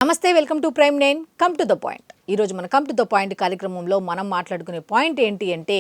నమస్తే, welcome to prime nine. Come to the point. ఈరోజు మన కమ్ టు ద పాయింట్ కార్యక్రమంలో మనం మాట్లాడుకునే పాయింట్ ఏంటి అంటే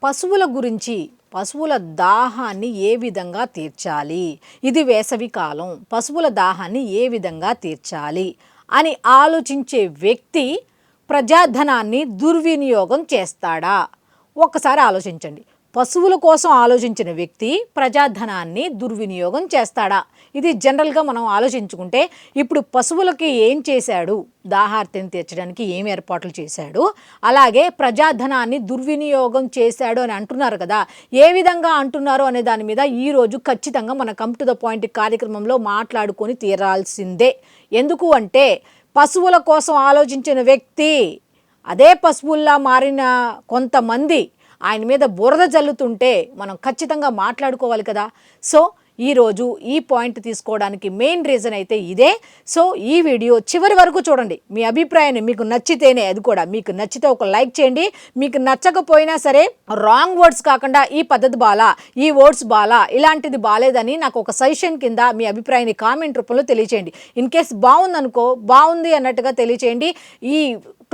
పశువుల గురించి. పశువుల దాహాన్ని ఏ విధంగా తీర్చాలి, ఇది వేసవి కాలం, పశువుల దాహాన్ని ఏ విధంగా తీర్చాలి అని ఆలోచించే వ్యక్తి ప్రజాధనాన్ని దుర్వినియోగం చేస్తాడా? ఒక్కసారి ఆలోచించండి. పశువుల కోసం ఆలోచించిన వ్యక్తి ప్రజాధనాన్ని దుర్వినియోగం చేస్తాడా? ఇది జనరల్గా మనం ఆలోచించుకుంటే ఇప్పుడు పశువులకి ఏం చేశాడు, దాహార్తిని తీర్చడానికి ఏం ఏర్పాట్లు చేశాడు, అలాగే ప్రజాధనాన్ని దుర్వినియోగం చేశాడు అని అంటున్నారు కదా. ఏ విధంగా అంటున్నారు అనే దాని మీద ఈరోజు ఖచ్చితంగా మన కమ్ టు ద పాయింట్ కార్యక్రమంలో మాట్లాడుకొని తీరాల్సిందే. ఎందుకు అంటే పశువుల కోసం ఆలోచించిన వ్యక్తి అదే పశువుల్లా మారిన కొంతమంది ఆయన మీద బురద జల్లుతుంటే మనం ఖచ్చితంగా మాట్లాడుకోవాలి కదా. సో ఈరోజు ఈ పాయింట్ తీసుకోవడానికి మెయిన్ రీజన్ అయితే ఇదే. సో ఈ వీడియో చివరి వరకు చూడండి. మీ అభిప్రాయాన్ని మీకు నచ్చితేనే, అది కూడా మీకు నచ్చితే ఒక లైక్ చేయండి. మీకు నచ్చకపోయినా సరే రాంగ్ వర్డ్స్ కాకుండా ఈ పద్ధతి బాలా, ఈ వర్డ్స్ బాలా, ఇలాంటిది బాలేదని నాకు ఒక సజెషన్ కింద మీ అభిప్రాయాన్ని కామెంట్ రూపంలో తెలియచేయండి. ఇన్ కేస్ బాగుందనుకో, బాగుంది అన్నట్టుగా తెలియచేయండి. ఈ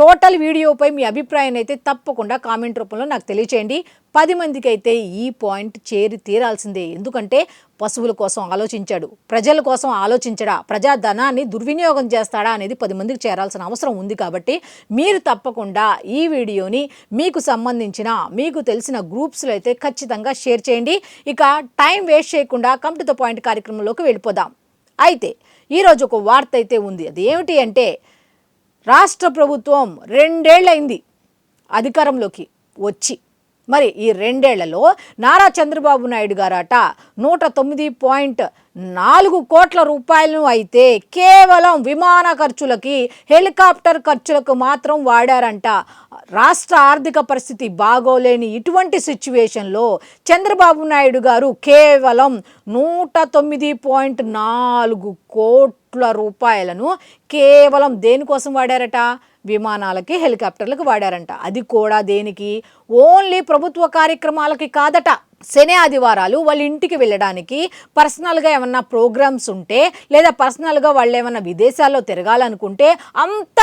టోటల్ వీడియోపై మీ అభిప్రాయాన్ని అయితే తప్పకుండా కామెంట్ రూపంలో నాకు తెలియచేయండి. 10 మందికి అయితే ఈ పాయింట్ చేరి తీరాల్సిందే. ఎందుకంటే పశువుల కోసం ఆలోచించాడు, ప్రజల కోసం ఆలోచించడా, ప్రజాధనాన్ని దుర్వినియోగం చేస్తాడా అనేది 10 మందికి చేరాల్సిన అవసరం ఉంది. కాబట్టి మీరు తప్పకుండా ఈ వీడియోని మీకు సంబంధించిన, మీకు తెలిసిన గ్రూప్స్లో అయితే ఖచ్చితంగా షేర్ చేయండి. ఇక టైం వేస్ట్ చేయకుండా కమ్ టు ద పాయింట్ కార్యక్రమంలోకి వెళ్ళిపోదాం. అయితే ఈరోజు ఒక వార్త అయితే ఉంది. అది ఏమిటి అంటే రాష్ట్ర ప్రభుత్వం 2 ఏళ్ళైంది అధికారంలోకి వచ్చి. మరి ఈ 2 ఏళ్లలో నారా చంద్రబాబు నాయుడు గారట 109.4 కోట్ల రూపాయలను అయితే కేవలం విమాన ఖర్చులకి, హెలికాప్టర్ ఖర్చులకు మాత్రం వాడారంట. రాష్ట్ర ఆర్థిక పరిస్థితి బాగోలేని ఇటువంటి సిచ్యువేషన్లో చంద్రబాబు నాయుడు గారు కేవలం 109.4 కోట్ల రూపాయలను కేవలం దేనికోసం వాడారట? విమానాలకి, హెలికాప్టర్లకు వాడారంట. అది కూడా దేనికి? ఓన్లీ ప్రభుత్వ కార్యక్రమాలకి కాదట. శని ఆదివారాలు వాళ్ళ ఇంటికి వెళ్ళడానికి, పర్సనల్గా ఏమన్నా ప్రోగ్రామ్స్ ఉంటే, లేదా పర్సనల్గా వాళ్ళు ఏమన్నా విదేశాల్లో తిరగాలనుకుంటే అంత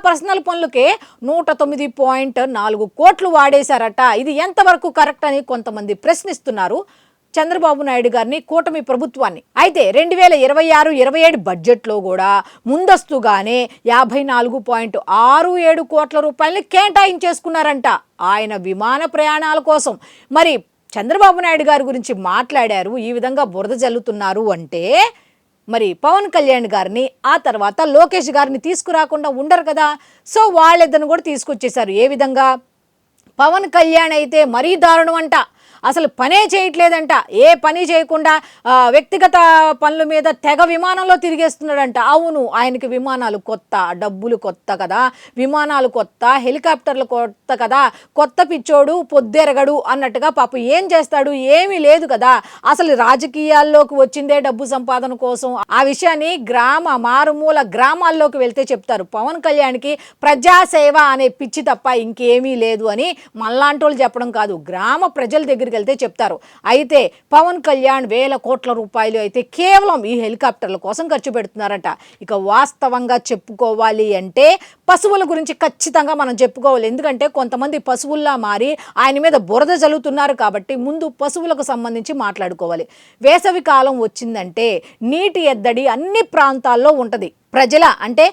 పర్సనల్ పనులకే 109.4 కోట్లు వాడేశారట. ఇది ఎంతవరకు కరెక్ట్ అని కొంతమంది ప్రశ్నిస్తున్నారు చంద్రబాబు నాయుడు గారిని, కూటమి ప్రభుత్వాన్ని. అయితే 2026-27 బడ్జెట్లో కూడా ముందస్తుగానే 54.67 కోట్ల రూపాయలని కేటాయించేసుకున్నారంట ఆయన విమాన ప్రయాణాల కోసం. మరి చంద్రబాబు నాయుడు గారి గురించి మాట్లాడారు, ఈ విధంగా బురద జల్లుతున్నారు అంటే మరి పవన్ కళ్యాణ్ గారిని, ఆ తర్వాత లోకేష్ గారిని తీసుకురాకుండా ఉండరు కదా. సో వాళ్ళిద్దరిని కూడా తీసుకొచ్చేశారు. ఏ విధంగా? పవన్ కళ్యాణ్ అయితే మరీ దారుణం అంట. అసలు పనే చేయట్లేదంట. ఏ పని చేయకుండా వ్యక్తిగత పనుల మీద తెగ విమానంలో తిరిగేస్తున్నాడంట. అవును, ఆయనకి విమానాలు కొత్త, డబ్బులు కొత్త కదా, విమానాలు కొత్త, హెలికాప్టర్లు కొత్త కదా, కొత్త పిచ్చోడు పొద్దెరగడు అన్నట్టుగా పాపం ఏం చేస్తాడు? ఏమీ లేదు కదా. అసలు రాజకీయాల్లోకి వచ్చిందే డబ్బు సంపాదన కోసం. ఆ విషయాన్ని మారుమూల గ్రామాల్లోకి వెళ్తే చెప్తారు. పవన్ కళ్యాణ్కి ప్రజాసేవ అనే పిచ్చి తప్ప ఇంకేమీ లేదు అని మళ్ళాంటి వాళ్ళు చెప్పడం కాదు, గ్రామ ప్రజల దగ్గర వెళ్తే చెప్తారు. అయితే పవన్ కళ్యాణ్ 1000 కోట్ల రూపాయలు అయితే కేవలం ఈ హెలికాప్టర్ల కోసం ఖర్చు పెడుతున్నారట. ఇక వాస్తవంగా చెప్పుకోవాలి అంటే పశువుల గురించి ఖచ్చితంగా మనం చెప్పుకోవాలి. ఎందుకంటే కొంతమంది పశువుల్లా మారి ఆయన మీద బురద జల్లుతున్నారు. కాబట్టి ముందు పశువులకు సంబంధించి మాట్లాడుకోవాలి. వేసవి కాలం వచ్చిందంటే నీటి ఎద్దడి అన్ని ప్రాంతాల్లో ఉంటుంది. ప్రజల అంటే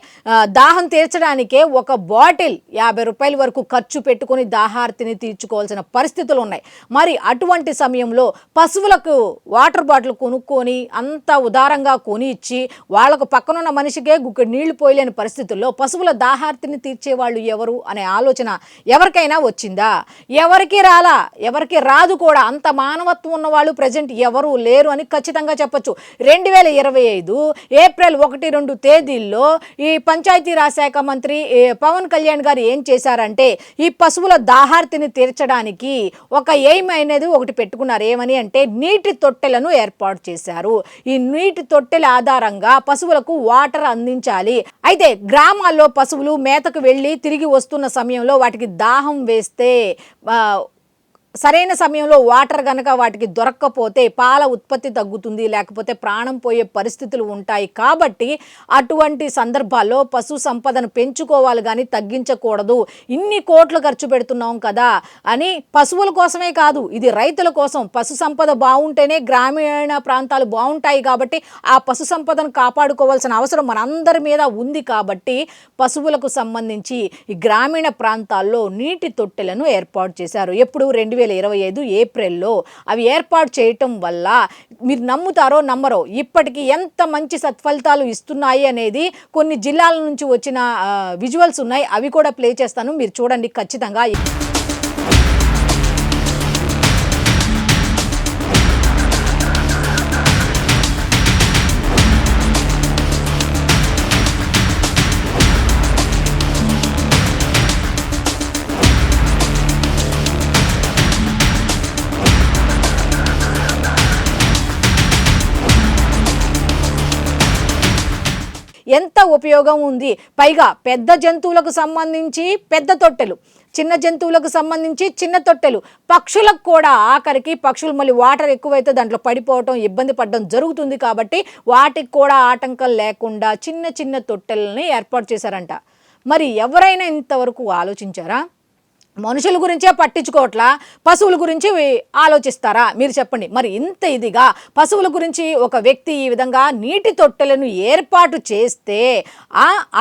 దాహం తీర్చడానికే ఒక బాటిల్ 50 రూపాయల వరకు ఖర్చు పెట్టుకొని దాహార్తిని తీర్చుకోవాల్సిన పరిస్థితులు ఉన్నాయి. మరి అటువంటి సమయంలో పశువులకు వాటర్ బాటిల్ కొనుక్కొని అంత ఉదారంగా కొని ఇచ్చి వాళ్ళకు పక్కనున్న మనిషికే గుక్కడి నీళ్లు పోయలేని పరిస్థితుల్లో పశువుల దాహార్తిని తీర్చేవాళ్ళు ఎవరు అనే ఆలోచన ఎవరికైనా వచ్చిందా? ఎవరికి రాదు కూడా. అంత మానవత్వం ఉన్న వాళ్ళు ప్రజెంట్ ఎవరు లేరు అని ఖచ్చితంగా చెప్పొచ్చు. 2025 ఏప్రిల్ 1-2 తేదీ ఈ పంచాయతీరాజ్ శాఖ మంత్రి పవన్ కళ్యాణ్ గారు ఏం చేశారంటే ఈ పశువుల దాహార్తిని తీర్చడానికి ఒక ఎయిమ్ అనేది ఒకటి పెట్టుకున్నారు. ఏమని అంటే నీటి తొట్టెలను ఏర్పాటు చేశారు. ఈ నీటి తొట్టెల ఆధారంగా పశువులకు వాటర్ అందించాలి. అయితే గ్రామాల్లో పశువులు మేతకు వెళ్ళి తిరిగి వస్తున్న సమయంలో వాటికి దాహం వేస్తే సరైన సమయంలో వాటర్ కనుక వాటికి దొరక్కపోతే పాల ఉత్పత్తి తగ్గుతుంది, లేకపోతే ప్రాణం పోయే పరిస్థితులు ఉంటాయి. కాబట్టి అటువంటి సందర్భాల్లో పశు సంపదను పెంచుకోవాలి కానీ తగ్గించకూడదు. ఇన్ని కోట్లు ఖర్చు పెడుతున్నాం కదా అని, పశువుల కోసమే కాదు, ఇది రైతుల కోసం. పశు సంపద బాగుంటేనే గ్రామీణ ప్రాంతాలు బాగుంటాయి. కాబట్టి ఆ పశు సంపదను కాపాడుకోవాల్సిన అవసరం మనందరి మీద ఉంది. కాబట్టి పశువులకు సంబంధించి ఈ గ్రామీణ ప్రాంతాల్లో నీటి తొట్టెలను ఏర్పాటు చేశారు. ఎప్పుడు 2025 ఏప్రిల్లో అవి ఏర్పాటు చేయటం వల్ల మీరు నమ్ముతారో నమ్మరో ఇప్పటికీ ఎంత మంచి సత్ఫలితాలు ఇస్తున్నాయి అనేది కొన్ని జిల్లాల నుంచి వచ్చిన విజువల్స్ ఉన్నాయి. అవి కూడా ప్లే చేస్తాను, మీరు చూడండి ఖచ్చితంగా. ఎంత ఉపయోగం ఉంది. పైగా పెద్ద జంతువులకు సంబంధించి పెద్ద తొట్టెలు, చిన్న జంతువులకు సంబంధించి చిన్న తొట్టెలు, పక్షులకు కూడా ఆఖరికి పక్షులు మళ్ళీ వాటర్ ఎక్కువైతే దాంట్లో పడిపోవటం, ఇబ్బంది పడడం జరుగుతుంది. కాబట్టి వాటికి కూడా ఆటంకం లేకుండా చిన్న చిన్న తొట్టెలని ఏర్పాటు చేశారంట. మరి ఎవరైనా ఇంతవరకు ఆలోచించారా? మనుషుల గురించే పట్టించుకోవట్లా, పశువుల గురించి ఆలోచిస్తారా? మీరు చెప్పండి. మరి ఇంత ఇదిగా పశువుల గురించి ఒక వ్యక్తి ఈ విధంగా నీటి తొట్టెలను ఏర్పాటు చేస్తే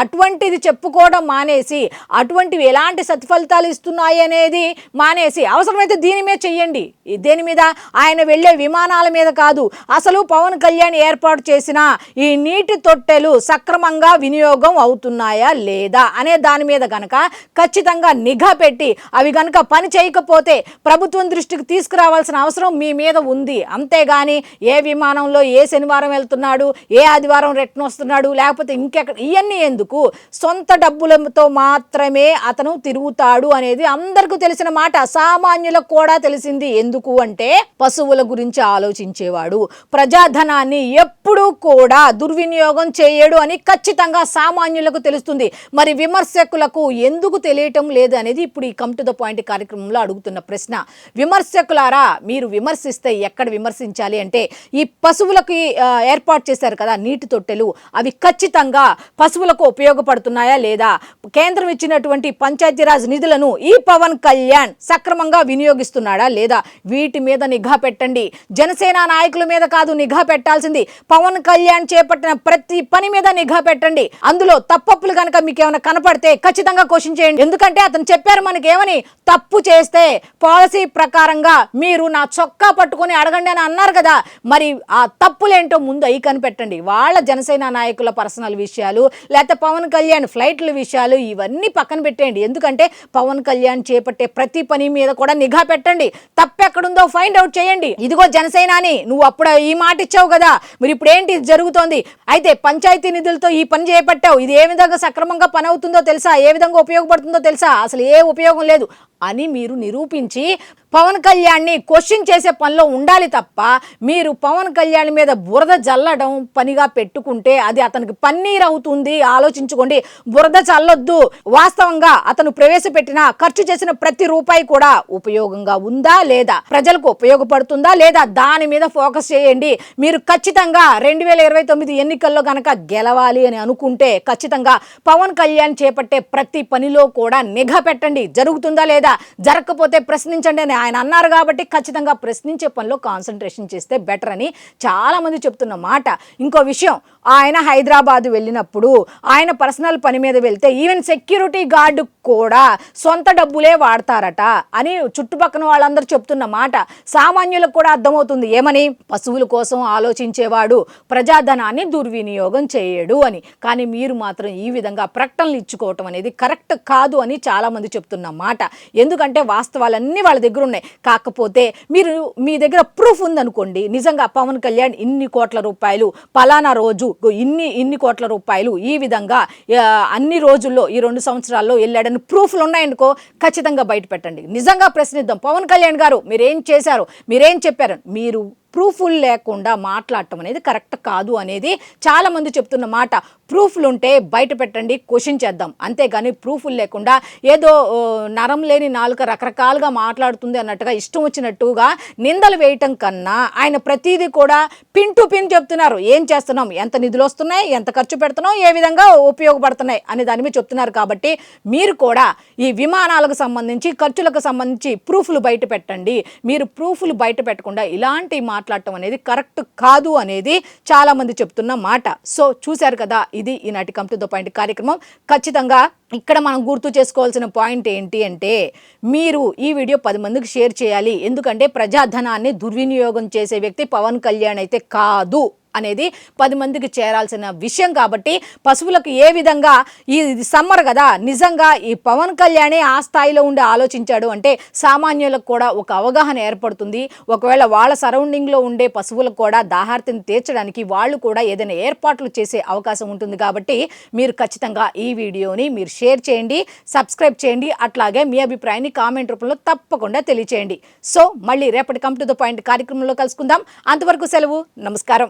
అటువంటిది చెప్పుకోవడం మానేసి, అటువంటివి ఎలాంటి సత్ఫలితాలు ఇస్తున్నాయి అనేది మానేసి అవసరమైతే దీని మీద చెయ్యండి. దేని మీద? ఆయన వెళ్ళే విమానాల మీద కాదు. అసలు పవన్ కళ్యాణ్ ఏర్పాటు చేసిన ఈ నీటి తొట్టెలు సక్రమంగా వినియోగం అవుతున్నాయా లేదా అనే దాని మీద కనుక ఖచ్చితంగా నిఘా పెట్టి అవి కనుక పని చేయకపోతే ప్రభుత్వం దృష్టికి తీసుకురావాల్సిన అవసరం మీ మీద ఉంది. అంతేగాని ఏ విమానంలో ఏ శనివారం వెళ్తున్నాడు, ఏ ఆదివారం రిటర్న్ వస్తున్నాడు, లేకపోతే ఇంకెక్కడ, ఇవన్నీ ఎందుకు? సొంత డబ్బులతో మాత్రమే అతను తిరుగుతాడు అనేది అందరికీ తెలిసిన మాట, సామాన్యులకు కూడా తెలిసింది. ఎందుకు అంటే పశువుల గురించి ఆలోచించేవాడు ప్రజాధనాన్ని ఎప్పుడూ కూడా దుర్వినియోగం చేయడు అని ఖచ్చితంగా సామాన్యులకు తెలుస్తుంది. మరి విమర్శకులకు ఎందుకు తెలియటం లేదు అనేది ఇప్పుడు ఈ టు ద పాయింట్ కార్యక్రమంలో అడుగుతున్న ప్రశ్న. విమర్శకులారా, మీరు విమర్శిస్తే ఎక్కడ విమర్శించాలి అంటే, ఈ పశువులకి ఏర్పాటు చేశారు కదా నీటి తొట్టెలు, అవి ఖచ్చితంగా పశువులకు ఉపయోగపడుతున్నాయా లేదా? కేంద్రం ఇచ్చినటువంటి పంచాయతీరాజ్ నిధులను ఈ పవన్ కళ్యాణ్ సక్రమంగా వినియోగిస్తున్నాడా లేదా? వీటి మీద నిఘా పెట్టండి. జనసేన నాయకుల మీద కాదు నిఘా పెట్టాల్సింది, పవన్ కళ్యాణ్ చేపట్టిన ప్రతి పని మీద నిఘా పెట్టండి. అందులో తప్పప్పులు కనుక మీకు ఏమైనా కనపడితే ఖచ్చితంగా క్వశ్చన్ చేయండి. ఎందుకంటే అతను చెప్పారు మనకి ఏమని, తప్పు చేస్తే పాలసీ ప్రకారంగా మీరు నా చొక్కా పట్టుకొని అడగండి అని అన్నారు కదా. మరి ఆ తప్పులేంటో ముందు అయి కనిపెట్టండి. వాళ్ళ జనసేన నాయకుల పర్సనల్ విషయాలు, లేకపోతే పవన్ కళ్యాణ్ ఫ్లైట్ల విషయాలు, ఇవన్నీ పక్కన పెట్టేయండి. ఎందుకంటే పవన్ కళ్యాణ్ చేపట్టే ప్రతి పని మీద కూడా నిఘా పెట్టండి. తప్పెక్కడుందో ఫైండ్ అవుట్ చేయండి. ఇదిగో జనసేనాని, నువ్వు అప్పుడు ఈ మాట ఇచ్చావు కదా, మరి ఇప్పుడు ఏంటి జరుగుతోంది? అయితే పంచాయతీ నిధులతో ఈ పని చేపట్టావు, ఇది ఏ విధంగా సక్రమంగా పని అవుతుందో తెలుసా? ఏ విధంగా ఉపయోగపడుతుందో తెలుసా? అసలు ఏ ఉపయోగం లేదు అని మీరు నిరూపించి పవన్ కళ్యాణ్ని క్వశ్చన్ చేసే పనిలో ఉండాలి తప్ప, మీరు పవన్ కళ్యాణ్ మీద బురద జల్లడం పనిగా పెట్టుకుంటే అది అతనికి పన్నీర్ అవుతుంది. ఆలోచించుకోండి, బురద చల్లొద్దు. వాస్తవంగా అతను ప్రవేశపెట్టిన ఖర్చు చేసిన ప్రతి రూపాయి కూడా ఉపయోగంగా ఉందా లేదా, ప్రజలకు ఉపయోగపడుతుందా లేదా, దాని మీద ఫోకస్ చేయండి. మీరు ఖచ్చితంగా 2029 ఎన్నికల్లో కనుక గెలవాలి అని అనుకుంటే ఖచ్చితంగా పవన్ కళ్యాణ్ చేపట్టే ప్రతి పనిలో కూడా నిఘా పెట్టండి. జరుగుతుందా లేదా, జరగకపోతే ప్రశ్నించండి అని ఆయన అన్నారు. కాబట్టి ఖచ్చితంగా ప్రశ్నించే పనిలో కాన్సన్ట్రేషన్ చేస్తే బెటర్ అని చాలా మంది చెప్తున్న మాట. ఇంకో విషయం, ఆయన హైదరాబాద్ వెళ్ళినప్పుడు ఆయన పర్సనల్ పని మీద వెళ్తే ఈవెన్ సెక్యూరిటీ గార్డు కూడా సొంత డబ్బులే వాడతారట అని చుట్టుపక్కల వాళ్ళందరూ చెప్తున్న మాట. సామాన్యులకు కూడా అర్థమవుతుంది ఏమని, పశువుల కోసం ఆలోచించేవాడు ప్రజాధనాన్ని దుర్వినియోగం చేయడు అని. కానీ మీరు మాత్రం ఈ విధంగా ప్రకటనలు ఇచ్చుకోవటం అనేది కరెక్ట్ కాదు అని చాలా మంది చెప్తున్న మాట. ఎందుకంటే వాస్తవాలన్నీ వాళ్ళ దగ్గర ఉన్నాయి. కాకపోతే మీరు మీ దగ్గర ప్రూఫ్ ఉందనుకోండి, నిజంగా పవన్ కళ్యాణ్ ఇన్ని కోట్ల రూపాయలు పలానా రోజు ఇన్ని కోట్ల రూపాయలు ఈ విధంగా అన్ని రోజుల్లో ఈ 2 సంవత్సరాల్లో వెళ్ళాడని ప్రూఫ్లు ఉన్నాయనుకో ఖచ్చితంగా బయట పెట్టండి. నిజంగా ప్రశ్నిద్దాం, పవన్ కళ్యాణ్ గారు మీరేం చేశారు, మీరేం చెప్పారు, మీరు ప్రూఫ్లు లేకుండా మాట్లాడటం అనేది కరెక్ట్ కాదు అనేది చాలామంది చెప్తున్న మాట. ప్రూఫ్లు ఉంటే బయట పెట్టండి, క్వశ్చన్ చేద్దాం, అంతేగాని ప్రూఫ్లు లేకుండా ఏదో నరం లేని నాలుక రకరకాలుగా మాట్లాడుతుంది అన్నట్టుగా ఇష్టం వచ్చినట్టుగా నిందలు వేయటం కన్నా ఆయన ప్రతిదీ కూడా పిన్ టు పిన్ చెప్తున్నారు. ఏం చేస్తున్నాం, ఎంత నిధులు వస్తున్నాయి, ఎంత ఖర్చు పెడుతున్నాం, ఏ విధంగా ఉపయోగపడుతున్నాయి అనే దాని మీద చెప్తున్నారు. కాబట్టి మీరు కూడా ఈ విమానాలకు సంబంధించి ఖర్చులకు సంబంధించి ప్రూఫ్లు బయట పెట్టండి. మీరు ప్రూఫ్లు బయట పెట్టకుండా ఇలాంటి మాట్లాడటం అనేది కరెక్ట్ కాదు అనేది చాలామంది చెప్తున్న మాట. సో చూశారు కదా, ఇది ఈనాటి కమ్ టు ద పాయింట్ కార్యక్రమం. ఖచ్చితంగా ఇక్కడ మనం గుర్తు చేసుకోవాల్సిన పాయింట్ ఏంటి అంటే, మీరు ఈ వీడియో 10 మందికి షేర్ చేయాలి. ఎందుకంటే ప్రజాధనాన్ని దుర్వినియోగం చేసే వ్యక్తి పవన్ కళ్యాణ్ అయితే కాదు అనేది 10 మందికి చేరాల్సిన విషయం. కాబట్టి పశువులకు ఏ విధంగా ఇది సమ్మర్ కదా, నిజంగా ఈ పవన్ కళ్యాణే ఆ స్థాయిలో ఉండి ఆలోచించాడు అంటే సామాన్యులకు కూడా ఒక అవగాహన ఏర్పడుతుంది. ఒకవేళ వాళ్ళ సరౌండింగ్లో ఉండే పశువులకు కూడా దాహార్తిని తీర్చడానికి వాళ్ళు కూడా ఏదైనా ఏర్పాట్లు చేసే అవకాశం ఉంటుంది. కాబట్టి మీరు ఖచ్చితంగా ఈ వీడియోని మీరు షేర్ చేయండి, సబ్స్క్రైబ్ చేయండి, అట్లాగే మీ అభిప్రాయాన్ని కామెంట్ రూపంలో తప్పకుండా తెలియచేయండి. సో మళ్ళీ రేపటి కమ్ టు ద పాయింట్ కార్యక్రమంలో కలుసుకుందాం. అంతవరకు సెలవు, నమస్కారం.